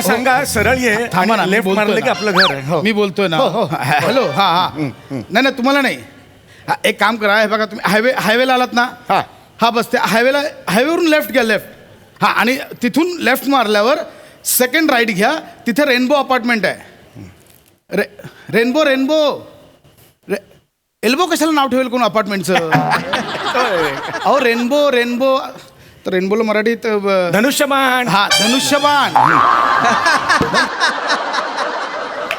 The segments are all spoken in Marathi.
त्यांना सांगा सरळ ये, थांबा ना, मी लेफ्ट बोलतोय मारलं की ना. आपलं घर आहे. हो. मी बोलतोय ना. हॅलो. हा हा नाही तुम्हाला नाही. एक काम करा, हे बघा तुम्ही हायवेला आलात ना. हा बस ते हायवेवरून लेफ्ट घ्या, लेफ्ट. हा आणि तिथून लेफ्ट मारल्यावर सेकंड राईट घ्या, तिथे रेनबो अपार्टमेंट आहे. रेनबो एल्बो कशाला नाव ठेवेल कोण अपार्टमेंटचं? अहो रेनबो तर रेनबोला मराठीत धनुष्यबाण. हा धनुष्यबाण.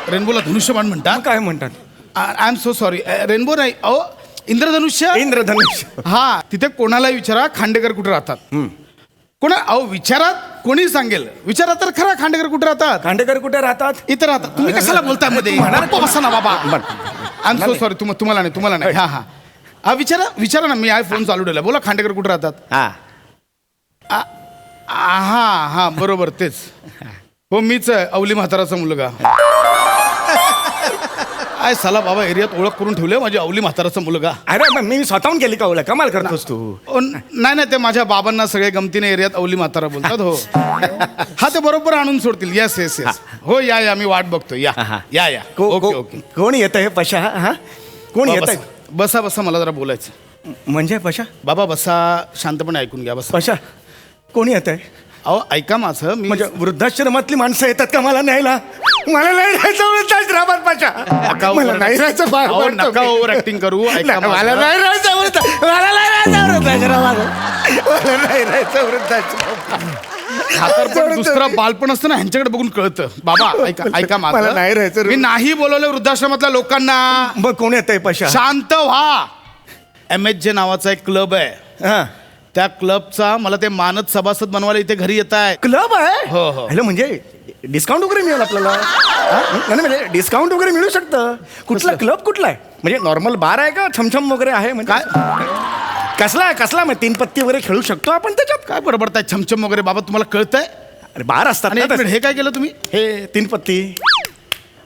रेनबोला धनुष्यबाण म्हणतात. काय म्हणतात? I am so sorry. Rainbow नाही, अहो इंद्रधनुष्य. इंद्रधनुष्य. हा तिथे कोणालाही विचारा खांडेकर कुठे राहतात. अहो विचारात कोणी सांगेल. विचारा तर खरा खांडेकर कुठे राहतात. खांडेकर कुठे राहतात? इथे राहतात. तुम्ही कशाला बोलताय मध्ये? बसा ना बाबा. I am so sorry. तुम्हाला नाही. हा विचारा ना. मी फोन चालू ठेवला. बोला खांडेकर कुठे राहतात. हा बरोबर तेच. हो मीच आहे, अवली म्हाताराचा मुलगा. आय साला बाबा, एरियात ओळख करून ठेवले माझी, अवली म्हाताराचा मुलगा. अरे मग मी स्वतःहून केली का ओळख? कमाल करतोस तू. नाही ते माझ्या बाबांना सगळे गमतीने एरियात अवली म्हातारा बोलतात. हो हा ते बरोबर आणून सोडतील. येस. हो या मी वाट बघतो. या ओके. कोण येत आहे पशा? हा कोण येत आहे? बसा मला जरा बोलायचं. म्हणजे पशा? बाबा बसा, शांतपणे ऐकून घ्या. बसा. पशा कोणी येत आहे? अहो ऐका माझं. मी म्हणजे वृद्धाश्रमातली माणसं येतात का? मला न्यायला? मला नाही राहायचं वृद्धाश्रमात पशा. मला नाही राहायचं. अहो, नका ओव्हर ऍक्टिंग करू. ऐका मला माझं. नाही राहायचं वृद्धाश्रमात. मला नाही राहायचं वृद्धाश्रमात. हा तर पण दुसरं बालपण असतं ना, ह्यांच्याकडे बघून कळतं. बाबा ऐका मला माझं. नाही राहायचं. मी नाही बोलवलं वृद्धाश्रमातल्या लोकांना. मग कोण येत आहे पशा? शांत व्हा. MHJ नावाचा एक क्लब आहे. हा त्या क्लबचा मला ते मानद सभासद बनवायला इथे घरी येत आहे. क्लब आहे? हो. हॅलो, म्हणजे डिस्काउंट वगैरे मिळेल आपल्याला? नाही म्हणजे डिस्काउंट वगैरे मिळू शकतं. कुठला क्लब कुठला आहे? म्हणजे नॉर्मल बार आहे का? छमछम वगैरे आहे म्हणजे? काय कसला मग 3 पत्ती वगैरे खेळू शकतो आपण त्याच्यात? काय बरोबर छमछम वगैरे? बाबा तुम्हाला कळतंय? अरे बार असतात आणि ना एक मिनिट, हे काय केलं तुम्ही? हे 3 पत्ती.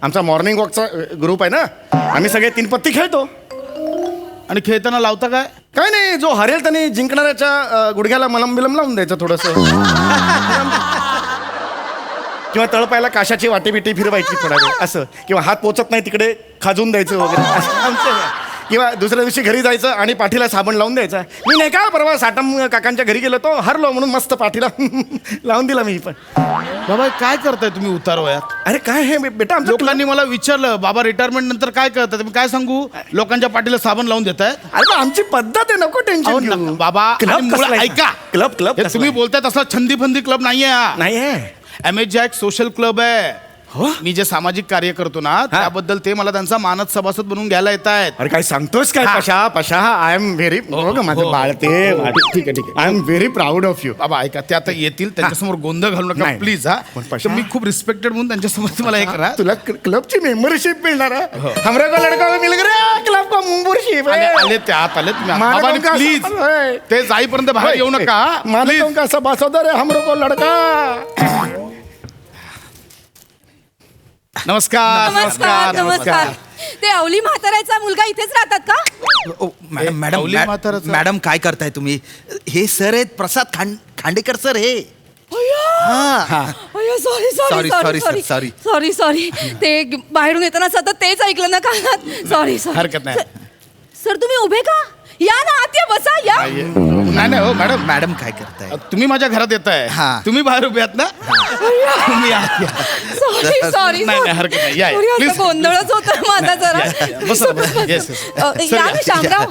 आमचा मॉर्निंग वॉकचा ग्रुप आहे ना, आम्ही सगळे 3 पत्ती खेळतो. आणि खेळताना लावता काय? काय नाही, जो हरेल त्याने जिंकणाऱ्याच्या गुडघ्याला मलम बिलम लावून द्यायचं थोडंसं. किंवा तळपायला काशाची वाटी बिटी फिरवायची थोडा वेळ असं. किंवा हात पोचत नाही तिकडे खाजून द्यायचं वगैरे असं आमचं. किंवा दुसऱ्या दिवशी घरी जायचं आणि पाठीला साबण लावून द्यायचा. मी नाही का परवा साटम काकांच्या घरी गेलो तो हरलो म्हणून मस्त पाठीला लावून दिला मी पण. बाबा काय करताय तुम्ही उतार वयात? अरे काय हे बेटा, आमच्या लोकांनी मला विचारलं बाबा रिटायरमेंट नंतर काय करतात. मी काय सांगू? लोकांच्या पाठीला साबण लावून देताय. अरे आमची पद्धत आहे, नको टेन्शन घेऊ. बाबा क्लब ऐका. क्लब हे तुम्ही बोलताय तसला छंदी फंदी क्लब नाहीये. नाही आहे. MHJ एक सोशल क्लब आहे. मी जे सामाजिक कार्य करतो ना त्याबद्दल ते मला त्यांचा मानद सभासद बनवून घ्यायला येत आहेत. अरे काय सांगतोस काय? पशा आय एम व्हेरी माझं बाळ ते. ठीक आहे I am very proud of you. बाबा ऐका, ते आता येतील, त्यांच्यासमोर गोंधळ घालू नका प्लीज. तर मी खूप रिस्पेक्टेड म्हणून त्यांच्यासमोर तुम्हाला हे करा. तुला क्लबची मेंबरशिप मिळणार आहे. हमरा को लड़का मिल गया क्लब का मेंबरशिप. आले ते आत आले तुम्ही प्लीज. ते जाईपर्यंत बाहेर येऊ नका. मालिकों का सभासद है हमरो को लड़का. नमस्कार. ते अवली म्हाताऱ्याचा मुलगा इथेच राहतात का? मॅडम काय करताय तुम्ही? हे सर आहेत प्रसाद खांडेकर सर. हे सॉरी ते बाहेरून येताना सतत तेच ऐकलं ना कानात. सॉरी. हरकत नाही. सर तुम्ही उभे का? या ना आत या, बसा या. नाही हो मॅडम काय करताय? तुम्ही माझ्या घरात येताय. तुम्ही बाहेर उभे आहात ना. तुम्ही सॉरी. नाही हरकत नाही. या प्लीज. गोंधळच होत माझा जरा. या ना शामराव.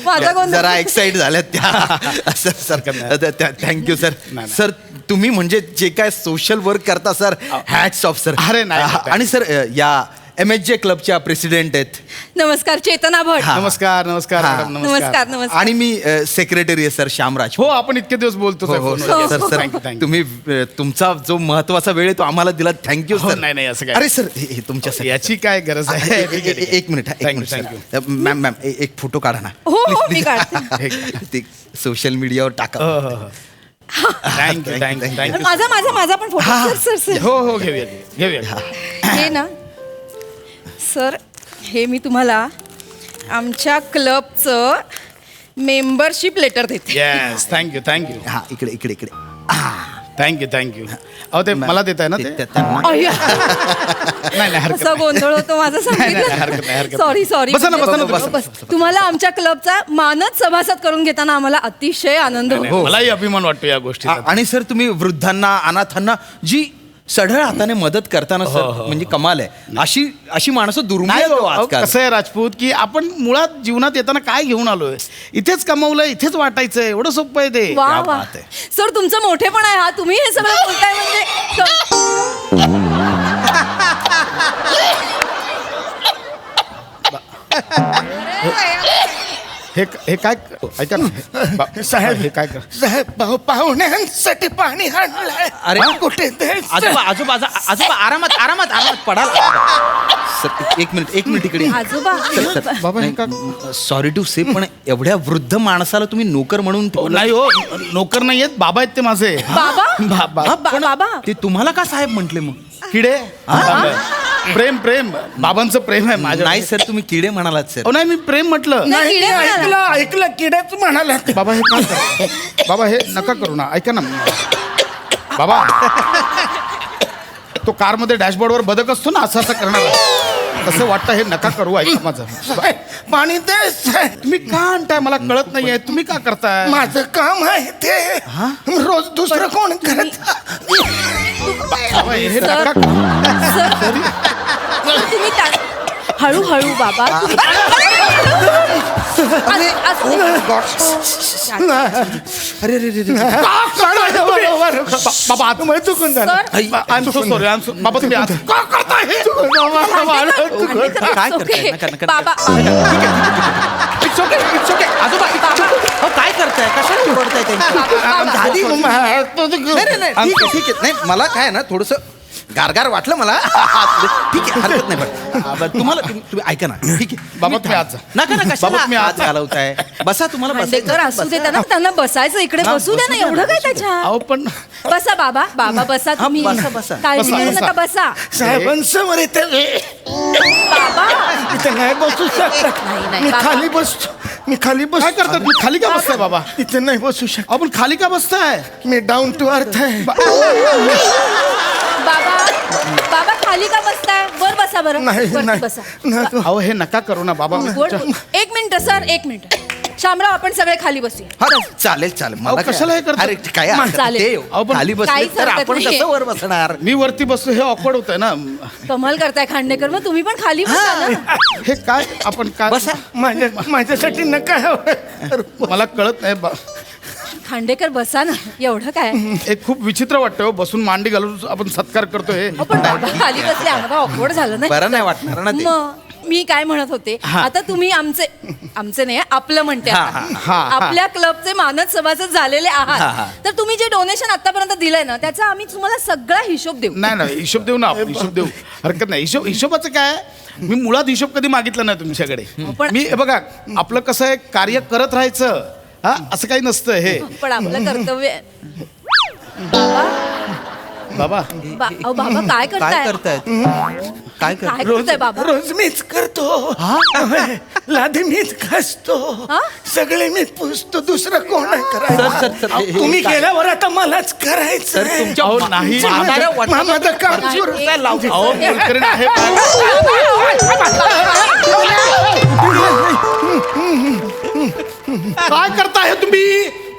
माझा गोंधळ जरा एक्साइट झाल्यात त्या. Thank you sir. सर तुम्ही म्हणजे जे काय सोशल वर्क करता सर, हॅट्स ऑफ सर. अरे नाही. आणि सर या MHJ क्लबच्या प्रेसिडेंट आहेत. नमस्कार, चेतना भट. नमस्कार मॅडम. नमस्कार. आणि मी सेक्रेटरी आहे सर, श्यामराज. हो आपण इतके दिवस बोलतो. सर तुम्ही तुमचा जो महत्वाचा वेळ आहे तो आम्हाला दिला. Thank you sir. नाही असं काय. अरे सर हे तुमच्या याची काय गरज आहे? एक मिनिट मॅम एक फोटो काढा ना. हो मी काढते. सोशल मीडियावर टाका. थँक्यू. माझा पण फोटो. सर हो घेऊया. हे ना सर, हे मी तुम्हाला आमच्या क्लबचं मेंबरशिप लेटर देते. Yes thank you. हा इकडे थँक्यू अहो ते मला देत आहे ना ते त्यांना अय्या, नाही हरकत असा गोंधळ होतो माझं नाही, हरकत नाही, सांगितलं हरकत सॉरी नाही. सॉरी बसा ना, बसा ना, बसा. बस. तुम्हाला आमच्या क्लबचा मानद सभासद करून घेताना आम्हाला अतिशय आनंद नाही, होतो मलाही अभिमान वाटतो या गोष्टीचा आणि सर तुम्ही वृद्धांना अनाथांना जी सढळ हाताने मदत करताना सर म्हणजे कमाल आहे अशी माणसं दुर्मिळ नाही आहेत हो, आजकाल. कसं आहे राजपूत की आपण मुळात जीवनात येताना काय घेऊन आलोय इथेच कमवलंय इथेच वाटायचंय एवढं सोपं आहे ते वा क्या वा बात आहे. सर तुमचं मोठेपण आहे हा तुम्ही हे सगळं बोलताय म्हणजे हे काय ऐका ना साहेब हे काय कर साहेब पाहुण्यांसाठी पाणी आणलंय अरे कुठे ते आजोबा आजोबा आजोबा आरामात आरामात आरामात पडाल सर एक मिनिट इकडे आजोबा बाबा हे का सॉरी टू से पण एवढ्या वृद्ध माणसाला तुम्ही नोकर म्हणून ठेवलं. नाही हो नोकर नाही आहेत बाबा आहेत ते माझे बाबा बाबा ते तुम्हाला का साहेब म्हंटले मग किडे प्रेम बाबांचं प्रेम आहे माझ्या नाही सर तुम्ही किडे म्हणालात सर नाही मी प्रेम म्हटलं नाही, किडे म्हणाला. ऐकलं किड्याच म्हणाला बाबा हे काय करता? बाबा हे नका करू ना ऐका ना बाबा तो कारमध्ये डॅशबोर्डवर बदक असतो ना असं करणार तसं वाटतं हे नका करू ऐका माझं साहेब, पाणी दे साहेब. तुम्ही का आणताय मला कळत नाहीये तुम्ही का करताय माझं काम आहे ते रोज दुसरं कोण करत बाबा, हे सर, नका करू. सर, तुम्ही हळूहळू बाबा अरे बाबा आता चुकून झालं बाबा तुम्ही आता का करताय हे? काय करताय? नका, नका. बाबा It's okay. आजोबा हो काय करताय कशाला ओरडताय त्यांची आधी नाही ठीक आहे नाही मला काय आहे ना थोडस गारगार वाटलं मला ठीक आहे हरकत नाही पण तुम्हाला तुम्ही ऐका ना ठीक आहे बाबा तुम्ही आज जा. नका ना बाबा, कशाला तुम्ही आत आज- घालवताय बसा तुम्हाला खांडेकर असू दे त्यांना बसायचं इकडे बसू द्या ना एवढं काय त्याच्या अहो पण बसा बाबा बसा तुम्ही बसा. काळजी बसा, करू बसा. नका बसा साहेबांसमोर इथे बाबा इथे नाही बसू शकत नाही, मी बाबा. खाली बसतो मी खाली बस काय करतात तुम्ही खाली का बसताय बाबा इथे नाही बसू शकत आपण खाली का बसताय मी डाऊन टू अर्थ आहे बाबा खाली का बसताय वर बसा बरं नाही वरती नाही बसा नाही. अहो हे नका करू ना बाबा एक मिनिट सर एक मिनिट शामराव आपण सगळे खाली बसूया हा चालेल मला अहो, कशाला हे करता? अरे काय हरकत चालेल. नाही. अहो, पण खाली बसले काहीच तर हरकत आपण नाहीये. कसं वर बसणार मी वरती बसतो हे ऑकवर्ड होत आहे ना कमाल करताय खांडेकर मग तुम्ही पण खाली बसा ना हे काय आपण काय बसा. माझ्यासाठी नका मला कळत नाही खांडेकर बसा ना एवढं काय हे खूप विचित्र वाटतं हो, बसून मांडी घालून आपण सत्कार करतोय अहो, पण बाबा खाली बसले आम्हाला ऑकवर्ड झालं नाही बरं नाही वाटणार ना ते मग मी काय म्हणत होते आता तुम्ही आमचे नाही आपलं म्हणते हा, आता. हा. आपल्या क्लबचे मानद सभासद झालेले हा. आहात तर तुम्ही जे डोनेशन आतापर्यंत दिलंय ना त्याचा आम्ही तुम्हाला सगळा हिशोब देऊ नाही हिशोब देऊ ना आपण हिशोब देऊ हरकत नाही हिशोबाचं काय मी मुळात हिशोब कधी मागितला नाही तुमच्याकडे पण- मी हे बघा आपलं कसं आहे कार्य करत राहायचं हा असं काही नसतं हे पण आपलं कर्तव्य आहे. बाबा अहो, बाबा काय काय करताय करतायत काय कर काय करताय बाबा रोज मीच करतो लादी मीच घासतो हा? सगळे मी पुसतो दुसरं कोण नाही सर, करायचं सर, हे- तुम्ही काय- केल्यावर आता मलाच करायचं सर, तुमच्या अहो, नाही. माझं काम नाही, सुरू एक- अहो मोलकरीण आहे काय करताय तुम्ही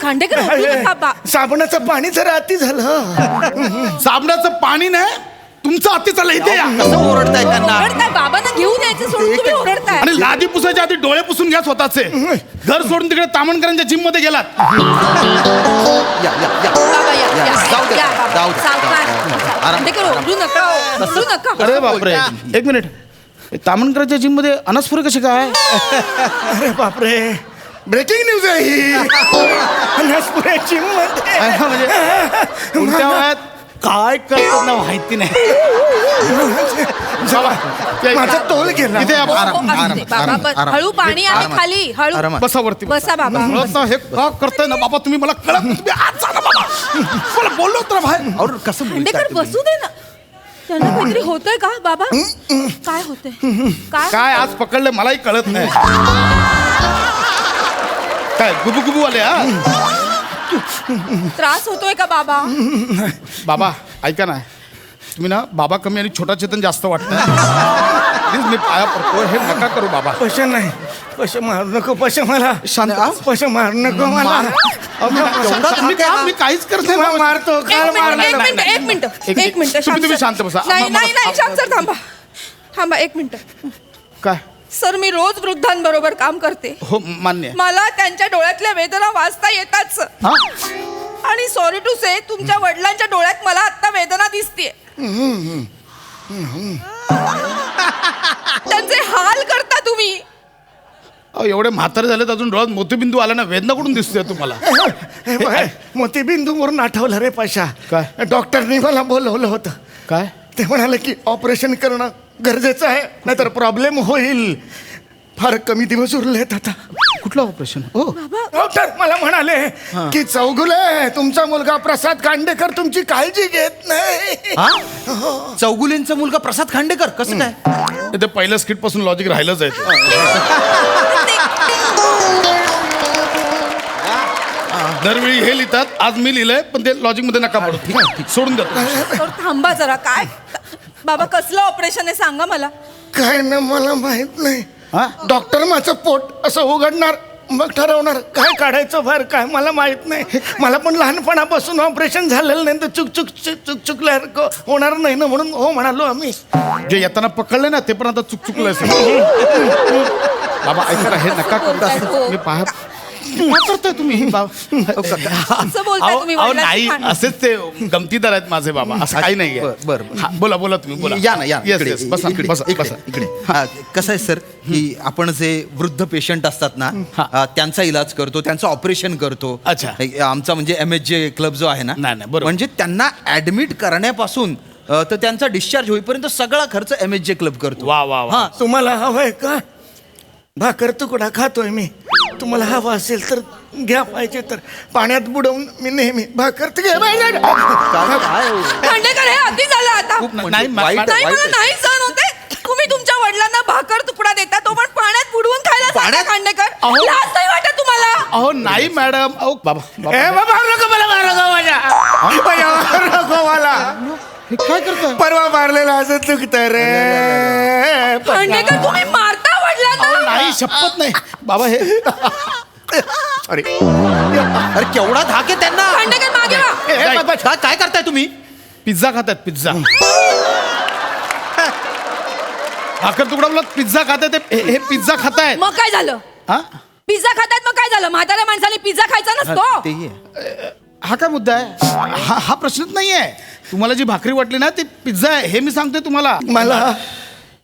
खांडेकर उठू नका साबणाचं पाणी जरा अति झालं साबणाचं पाणी नाही तुमचं अति चाललं इथे या कसं ओरडताय त्यांना ओरडताय बाबांना घेऊन यायचं सोडून तुम्ही ओरडताय आणि लादी पुसायच्या आधी डोळे पुसून घ्या स्वतःचे घर सोडून तिकडे तामणकरांच्या जिम मध्ये गेलात या बाबा या जाऊ दे, बाबा. जाऊ दे. सावकाश. आराम- खांडेकर ओरडू नका ओरडू नका अरे बापरे एक मिनिट तामणकरांच्या जिम मध्ये अनस्फुरे कसे काय अरे बापरे ब्रेकिंग न्यूज आहे ही अनसपुऱ्याची मध्ये म्हणजे कोणत्या वयात काय करतात ना माहिती नाही माझा तोल गेला इथे या, बसा. हो, असू दे. बाबा बस. हळू पाणी आहे आरामात. खाली हळू आरामात. बसा वरती बसा बाबा कळत ना हे का करताय ना बाबा तुम्ही मला कळत नाही. तुम्ही आज जा ना बाबा मला बोललो तर बाहेर और कसं बोलताय खांडेकर तुम्ही? बसू दे ना त्यांना काहीतरी होतंय का बाबा काय होतंय काय आज पकडलं मलाही कळत नाही काय गुबू गुबू आले हा त्रास होतोय का बाबा? बाबा ऐका ना, तुम्ही ना बाबा कमी आणि छोटा चेतन जास्त वाटतं. प्लीज मी पाया पडतो, हे नका करू बाबा. पैसे नाही, पैसे मारू नको, पैसे मला शांत पैसे मारू नको मला. मी काहीच करत नाही मला बाबा. मारतो, एक काल मिनिट, मारलेला. एक मिनिट. तुम्ही शांत बसा. नाही नाही नाही, शांत सर थांबा एक मिनिट. काय? सर मी रोज वृद्धांबरोबर काम करते. हो मान्य आहे. मला त्यांच्या डोळ्यातल्या वेदना वाचता येतात सर. हा? आणि सॉरी टू से तुमच्या वडिलांच्या डोळ्यात मला आता वेदना दिसतीये. त्यांचे हाल करता तुम्ही. अहो, एवढे म्हातारे झालेत अजून डोळ्यात मोतीबिंदू आला ना, वेदना कुठून दिसतोय तुम्हाला? हे बघ, मोतीबिंदूवरून आठवलं रे पैसा. काय? डॉक्टरनी मला बोलवलं होतं. काय? ते म्हणाले की ऑपरेशन करणं गरजेचं आहे, नाहीतर प्रॉब्लेम होईल. फार कमी दिवस उरलेत आता. कुठलं ऑपरेशन? हो डॉक्टर मला म्हणाले की चौगुले तुमचा मुलगा प्रसाद खांडेकर तुमची काळजी घेत नाही. चौगुलेंचा मुलगा प्रसाद खांडेकर कसं काय? ते पहिल्या स्किट पासून लॉजिक राहिलंच आहे. दरवेळी हे लिहितात, आज मी लिहिलंय, पण ते लॉजिक मध्ये नका पडू. सोडून द्या. सर थांबा जरा. काय बाबा कसलं ऑपरेशन आहे सांगा मला. काय ना मला माहित नाही. हा? डॉक्टर माझं पोट असं उघडणार, मग ठरवणार काय काढायचं बाहेर काय मला माहित नाही. मला पण लहानपणापासून ऑपरेशन झालेलं नाही, तर चुकल्यासारखं होणार नाही ना, म्हणून हो म्हणालो आम्ही. जे येताना पकडले ना ते पण आता चुकलंय सर. बाबा ऐका ना, हे नका करू. मी पाहा काय करताय तुम्ही असं बोलताय तुम्ही अहो वडिलांची नाही, खाण. असेच ते गमतीदार आहेत माझे बाबा, असं काही नाही. बरं. बोला बोला तुम्ही बोला. या ना या ना. Yes, इकडे, yes. बसा, इकडे, बसा, इकडे, बसा. इकडे. कसं आहे सर की आपण जे वृद्ध पेशंट असतात ना, त्यांचा इलाज करतो, त्यांचं ऑपरेशन करतो. अच्छा. आमचा म्हणजे MSJ क्लब जो आहे ना, नाही, नाही, बरोबर. म्हणजे त्यांना ऍडमिट करण्यापासून तर त्यांचा डिस्चार्ज होईपर्यंत सगळा खर्च MSJ क्लब करतो. वा वा वा. तुम्हाला हवंय का? भाकर तुकडा खातोय मी. तुम्हाला हवा असेल तर घ्या, पाहिजे तर पाण्यात बुडवून मी नेहमी भाकर तर घ्या. खांडेकर हे अति झालं आता. खूप म्हणजे नाही, वाईट नाही मला वाईट. नाही सहन होते. तुम्ही तुमच्या वडिलांना भाकर तुकडा देता, तो पण पाण्यात बुडवून खायला सांगता पाण्यात? खांडेकर. अहो. लाज नाही वाटत तुम्हाला? अहो नाही मॅडम. अहो बाबा ए बाबा नको मला मारू नको माझ्या. मारू नको मला. हे काय करताय? परवा मारलेला असं चुकतं रे. खांडेकर तुम्ही मारता अहो, वडिलांना. नाही शपथ नाही बाबा. हे अरे अरे केवढा धाक आहे त्यांना. खांडेकर मागे वा. काय करताय तुम्ही? पिझ्झा खातात पिझ्झा. भाकर तुकडा बोलत पिझ्झा खाताय. ते हे पिझ्झा खातायत. मग काय झालं? हा? पिझ्झा खातात मग काय झालं? म्हाताऱ्या माणसाने पिझ्झा खायचा नसतो. तेही आहे. हा काय मुद्दा आहे? हा प्रश्नच नाहीये. तुम्हाला जी भाकरी वाटली ना ती पिझ्झा आहे, हे मी सांगतोय तुम्हाला. मला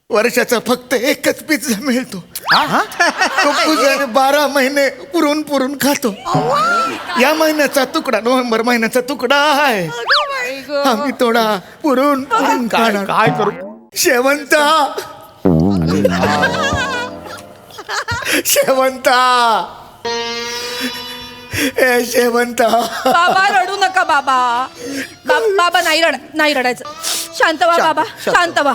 वर्षाचा फक्त एकच पिझ्झा मिळतो. तो पिझ्झा 12 महिने पुरून पुरून खातो. या महिन्याचा तुकडा, नोव्हेंबर महिन्याचा तुकडा आहे. आम्ही थोडा पुरून पुरून खाणार. काय करू? शेवंता शेवंता ए शेवंता. बाबा रडू नका बाबा. बाबा नाही रडायचं. शांत व्हा बाबा, शांत व्हा.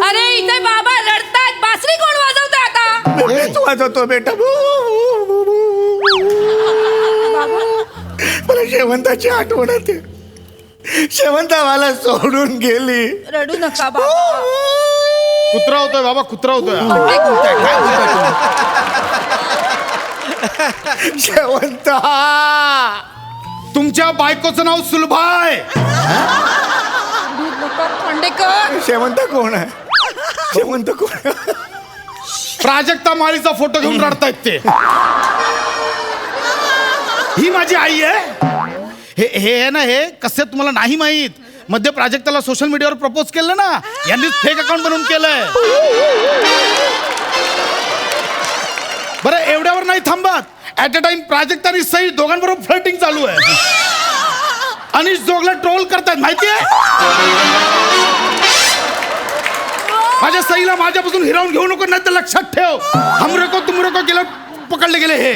अरे इथे बाबा रडतात. बासरी कोण वाजवतोय आता? मीच वाजवतो बेटा. मला शेवंताची आठवण येते. शेवंता मला सोडून गेली. रडू नका बाबा. कुत्रा होतोय बाबा, कुत्रा होतोय. शेवंता तुमच्या बायकोचं नाव सुलभाय. खांडेकर शेवंता कोण आहे? शेवंत कोण? प्राजक्ता माळीचा फोटो घेऊन रडतायत ते. ही माझी आई आहे. हे आहे ना, हे कसं तुम्हाला नाही माहित. मध्ये प्राजक्ताला सोशल मीडियावर प्रपोज केलं ना, यांनीच फेक अकाउंट बनवून केलंय. बरं एवढ्यावर नाही थांबत. ऍट अ टाइम प्राजक्ता आणि सई दोघांबरोबर फ्लर्टिंग चालू आहे. अनिश जोगला ट्रोल करतात माहितीये. माझ्या सईला माझ्यापासून हिरावून घेऊ नको, नाही तर लक्षात ठेव, हम रको तुम रको केलं पकडले गेले हे.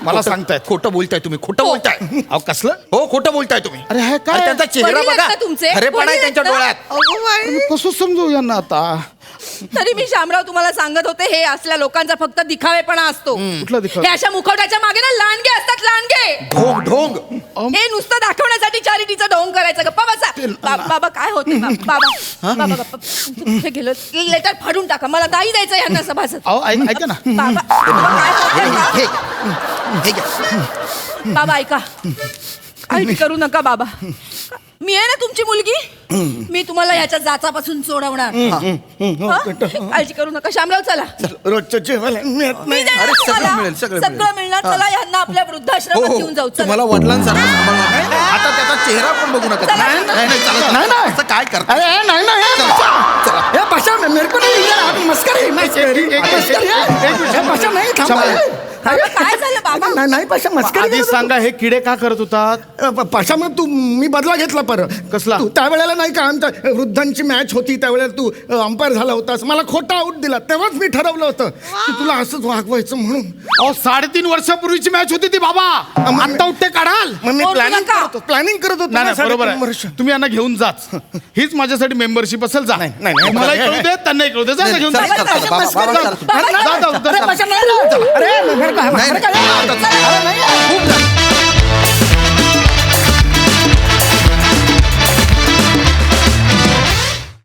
मला सांगतायत. खोटं बोलताय तुम्ही, खोटं बोलताय. अहो कसलं हो, खोटं बोलताय तुम्ही. अरे हे काय अरे, त्यांचा चेहरा वडील आहेत बघा, का तुमचे? खरेपणा आहे वडील त्यांच्या आहेत ना? डोळ्यात. अरे, कसं समजू यांना आता तरी मी शामराव तुम्हाला सांगत होते हे असल्या लोकांचा फक्त दिखावेपणा असतो. कुठला दिखावा? हे अशा मुखवट्याच्या मागे ना लांडगे असतात, लांडगे. ढोंग ढोंग. हे नुसतं दाखवण्यासाठी चॅरिटीचं ढोंग करायचं. गप्पा बसा. बाबा काय होते बाबा गप्पा. हे गेलं लेटर फाडून टाका, मला नाही द्यायचं यांना सभासद. अहो ऐका ना. बाबा काय होतंय, हे बाबा? हे घ्या. बाबा ऐका, काही करू नका बाबा. मी आहे ना तुमची मुलगी, मी तुम्हाला ह्याच्या जाचापासून सोडवणार. काळजी करू नका. शामराव चला, रोजचं जेवायला मिळत मी नाही. देणार अरे, सगळं तुम्हाला. मिळेल, सगळं सगळं मिळणार. चला ह्यांना आपल्या हो वृद्धाश्रमात हो, घेऊन जाऊ. चला. तुम्हाला वडिलांसारखं सांभाळणार. आता त्याचा चेहरा पण बघू नका. चला. नाही, नाही, नाही, चला, नाही, चला. नाही. असं काय करता? अरे नाही नाही ये भाषा मेरे को नहीं यार आप मस्करी मस्करी भाषा नाही थांबा. बाबा, काय झालं बाबा? नाही भाषा मस्करी आधी सांगा हे किडे का करत होतात? भाषा मग तू मी बदला घेतला पर कसला? तू त्यावेळेला नाही का आमच्या वृद्धांची मॅच होती त्यावेळेला तू अंपायर झाला होतास, मला खोटा आऊट दिला, तेव्हाच मी ठरवलं होतं की तुला असंच वागवायचं म्हणून. अहो 3.5 वर्षापूर्वीची मॅच होती ती बाबा. आता उठते काढाल. मग मी बोलू प्लॅनिंग नका. करत होतो नाही ना, नाही, बरोबर 3.5 वर्ष. आहे. तुम्ही यांना घेऊन जाच. हीच माझ्यासाठी मेंबरशिप असेल. जा. नाही, नाही. मला कळू दे, त्यांनाही कळू दे. जा ना, घेऊन जा. चला, चला, बाबा, बाबा, चला. बाबा, जा, जा, जा, जा. अरे भाषा नाही. अरे मेरे को- नाही, नाही.